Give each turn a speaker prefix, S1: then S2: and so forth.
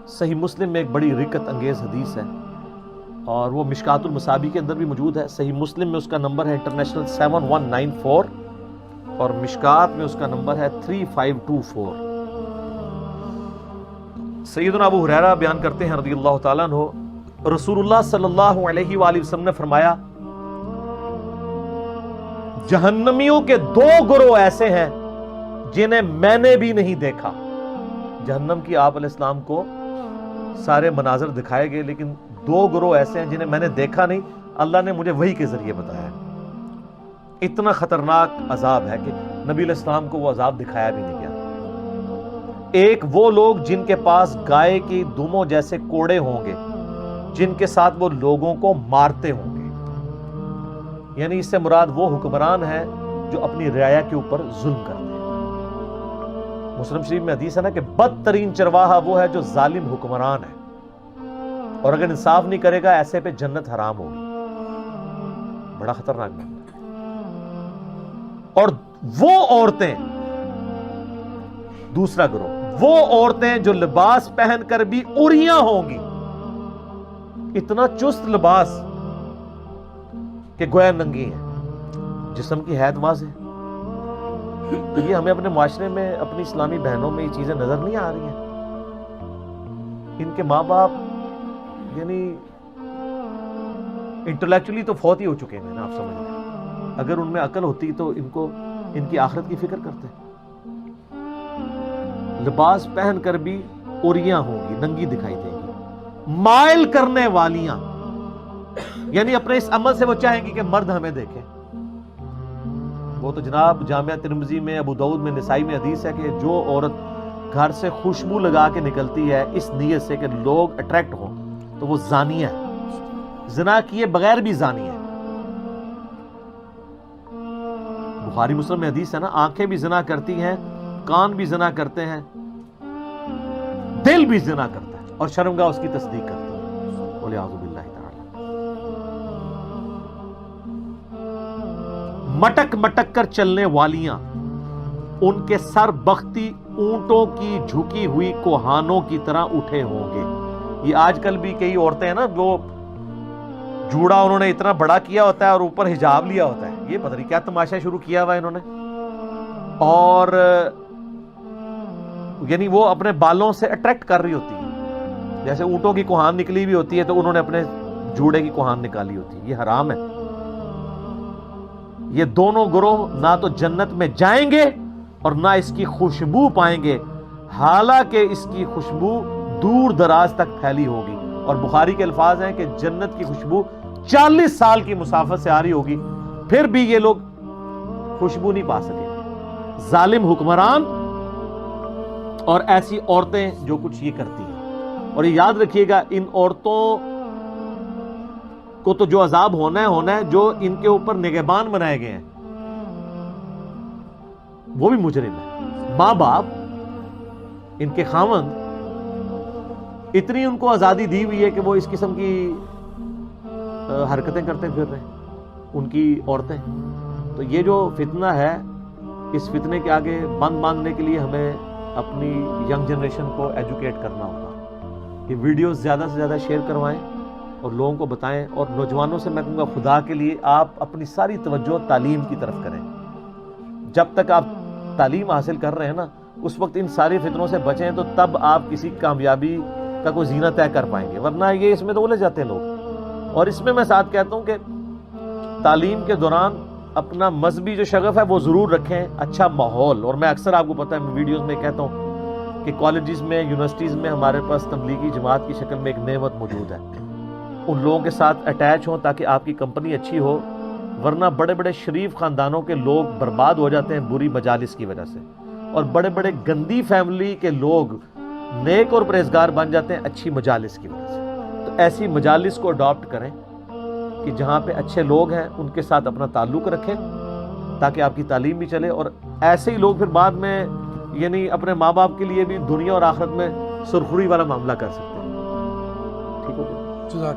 S1: صحیح مسلم میں ایک بڑی رکت انگیز حدیث ہے اور وہ مشکات المصابیح کے اندر بھی موجود ہے. صحیح مسلم میں اس کا نمبر ہے انٹرنیشنل 7194 اور مشکات میں اس کا نمبر ہے 3524. سیدنا ابو ہریرہ بیان کرتے ہیں رضی اللہ تعالیٰ عنہ، رسول اللہ صلی اللہ علیہ وآلہ وسلم نے فرمایا جہنمیوں کے 2 گروہ ایسے ہیں جنہیں میں نے بھی نہیں دیکھا. جہنم کی آپ علیہ السلام کو سارے مناظر دکھائے گئے لیکن 2 گروہ ایسے ہیں جنہیں میں نے دیکھا نہیں، اللہ نے مجھے وحی کے ذریعے بتایا. اتنا خطرناک عذاب ہے کہ نبی علیہ السلام کو وہ عذاب دکھایا بھی نہیں گیا. ایک وہ لوگ جن کے پاس گائے کی دموں جیسے کوڑے ہوں گے جن کے ساتھ وہ لوگوں کو مارتے ہوں گے، یعنی اس سے مراد وہ حکمران ہیں جو اپنی رعایا کے اوپر ظلم کرتے ہیں. مسلم شریف میں حدیث ہے نا کہ بدترین چرواہا وہ ہے جو ظالم حکمران ہے اور اگر انصاف نہیں کرے گا ایسے پہ جنت حرام ہوگی. بڑا خطرناک معاملہ. اور وہ عورتیں، دوسرا گروہ، وہ عورتیں جو لباس پہن کر بھی عریاں ہوں گی، اتنا چست لباس کہ گویا ننگی ہیں، جسم کی حید واضح. تو یہ ہمیں اپنے معاشرے میں اپنی اسلامی بہنوں میں یہ چیزیں نظر نہیں آ رہی ہیں. ان کے ماں باپ یعنی انٹلیکچولی تو فوت ہی ہو چکے ہیں نا، آپ سمجھ لیں. اگر ان میں عقل ہوتی تو ان کی آخرت کی فکر کرتے. لباس پہن کر بھی عریاں ہوں گی، ننگی دکھائی دیں گی. مائل کرنے والیاں، یعنی اپنے اس عمل سے وہ چاہیں گی کہ مرد ہمیں دیکھیں. وہ تو جناب جامعہ ترمذی میں، ابو داؤد میں، نسائی میں حدیث ہے کہ جو عورت گھر سے خوشبو لگا کے نکلتی ہے اس نیت سے کہ لوگ اٹریکٹ ہوں تو وہ زانیہ ہے، زنا کیے بغیر بھی زانیہ ہے. بخاری مسلم میں حدیث ہے نا، آنکھیں بھی زنا کرتی ہیں، کان بھی زنا کرتے ہیں، دل بھی زنا کرتا ہے اور شرمگاہ اس کی تصدیق کرتی ہے. وَلِعَوْذُ بِاللَّهِ تعالی. مٹک مٹک کر چلنے والیاں، ان کے سر بختی اونٹوں کی جھکی ہوئی کوہانوں کی طرح اٹھے ہوں گے. یہ آج کل بھی کئی عورتیں ہیں نا، وہ جوڑا انہوں نے اتنا بڑا کیا ہوتا ہے اور اوپر حجاب لیا ہوتا ہے. یہ پتہ نہیں کیا تماشا شروع کیا ہوا ہے انہوں نے. اور یعنی وہ اپنے بالوں سے اٹریکٹ کر رہی ہوتی ہے، جیسے اونٹوں کی کوہان نکلی بھی ہوتی ہے تو انہوں نے اپنے جوڑے کی کوہان نکالی ہوتی ہے. یہ حرام ہے. یہ دونوں گروہ نہ تو جنت میں جائیں گے اور نہ اس کی خوشبو پائیں گے، حالانکہ اس کی خوشبو دور دراز تک پھیلی ہوگی. اور بخاری کے الفاظ ہیں کہ جنت کی خوشبو 40 سال کی مسافت سے آ رہی ہوگی، پھر بھی یہ لوگ خوشبو نہیں پا سکے. ظالم حکمران اور ایسی عورتیں جو کچھ یہ کرتی ہیں. اور یہ یاد رکھیے گا، ان عورتوں کو تو جو عذاب ہونا ہے جو ان کے اوپر نگہبان بنائے گئے ہیں وہ بھی مجرم ہیں. ماں باپ، ان کے خاوند، اتنی ان کو آزادی دی ہوئی ہے کہ وہ اس قسم کی حرکتیں کرتے پھر رہے ہیں ان کی عورتیں. تو یہ جو فتنہ ہے، اس فتنے کے آگے بند باندھنے کے لیے ہمیں اپنی ینگ جنریشن کو ایجوکیٹ کرنا ہوگا. یہ ویڈیوز زیادہ سے زیادہ شیئر کروائیں اور لوگوں کو بتائیں. اور نوجوانوں سے میں کہوں گا خدا کے لیے آپ اپنی ساری توجہ تعلیم کی طرف کریں. جب تک آپ تعلیم حاصل کر رہے ہیں نا، اس وقت ان ساری فتنوں سے بچیں تو تب آپ کسی کامیابی کا کوئی زینہ طے کر پائیں گے، ورنہ یہ اس میں تو الجھ جاتے ہیں لوگ. اور اس میں ساتھ کہتا ہوں کہ تعلیم کے دوران اپنا مذہبی جو شغف ہے وہ ضرور رکھیں، اچھا ماحول. اور میں اکثر آپ کو پتہ ہے میں ویڈیوز میں کہتا ہوں کہ کالجز میں، یونیورسٹیز میں ہمارے پاس تبلیغی جماعت کی شکل میں ایک نعمت موجود ہے. ان لوگوں کے ساتھ اٹیچ ہوں تاکہ آپ کی کمپنی اچھی ہو، ورنہ بڑے بڑے شریف خاندانوں کے لوگ برباد ہو جاتے ہیں بری مجالس کی وجہ سے، اور بڑے بڑے گندی فیملی کے لوگ نیک اور پرہیزگار بن جاتے ہیں اچھی مجالس کی وجہ سے. تو ایسی مجالس کو اڈاپٹ کریں کہ جہاں پہ اچھے لوگ ہیں ان کے ساتھ اپنا تعلق رکھیں تاکہ آپ کی تعلیم بھی چلے. اور ایسے ہی لوگ پھر بعد میں یعنی اپنے ماں باپ کے لیے بھی دنیا اور آخرت میں سرخری والا معاملہ کر سکتے ہیں. ٹھیک ہو گیا؟